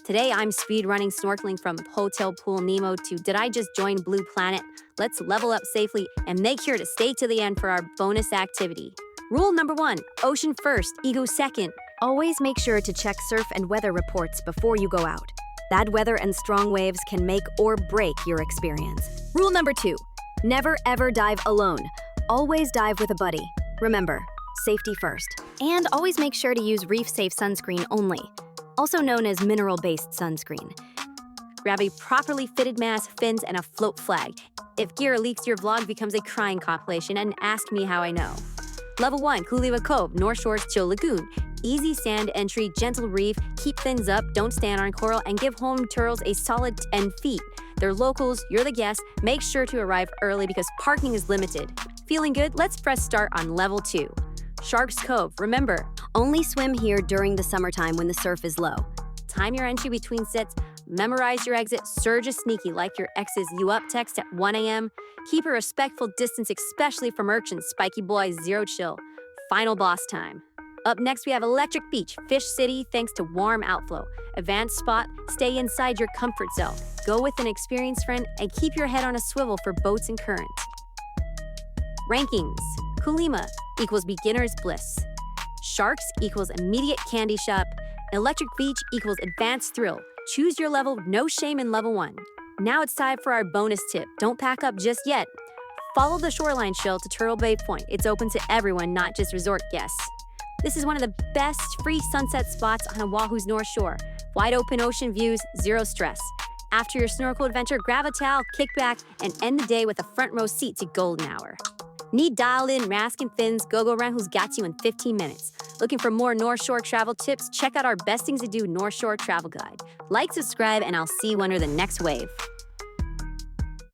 Today I'm speedrunning snorkeling from Hotel Pool Nemo to Did I Just Join Blue Planet? Let's level up safely and make sure to stay to the end for our bonus activity. Rule number 1, ocean first, ego second. Always make sure to check surf and weather reports before you go out. Bad weather and strong waves can make or break your experience. Rule number 2, never ever dive alone. Always dive with a buddy. Remember, safety first. And always make sure to use Reef-safe sunscreen only, also known as mineral-based sunscreen. Grab a properly fitted mask, fins, and a float flag. If gear leaks, your vlog becomes a crying compilation, and ask me how I know. Level 1, Kuilima Cove, North Shore's chill lagoon. Easy sand entry, gentle reef, keep fins up, don't stand on coral, and give home turtles a solid 10 feet. They're locals, you're the guest, make sure to arrive early because parking is limited. Feeling good? Let's press start on Level 2. Sharks Cove, remember, only swim here during the summertime when the surf is low. Time your entry between sets, memorize your exit, surge a sneaky like your ex's you up text at 1 a.m. Keep a respectful distance, especially from urchins, spiky boys, zero chill. Final boss time. Up next, we have Electric Beach, Fish City, thanks to warm outflow. Advanced spot, stay inside your comfort zone. Go with an experienced friend and keep your head on a swivel for boats and current. Rankings. Kuilima equals beginner's bliss. Sharks equals immediate candy shop. Electric Beach equals advanced thrill. Choose your level, no shame in level 1. Now it's time for our bonus tip. Don't pack up just yet. Follow the shoreline trail to Turtle Bay Point. It's open to everyone, not just resort guests. This is one of the best free sunset spots on Oahu's North Shore. Wide open ocean views, zero stress. After your snorkel adventure, grab a towel, kick back, and end the day with a front row seat to golden hour. Need dialed-in mask and fins? GoGo Rental's got you in 15 minutes. Looking for more North Shore travel tips? Check out our Best Things to Do North Shore Travel Guide. Like, subscribe, and I'll see you under the next wave.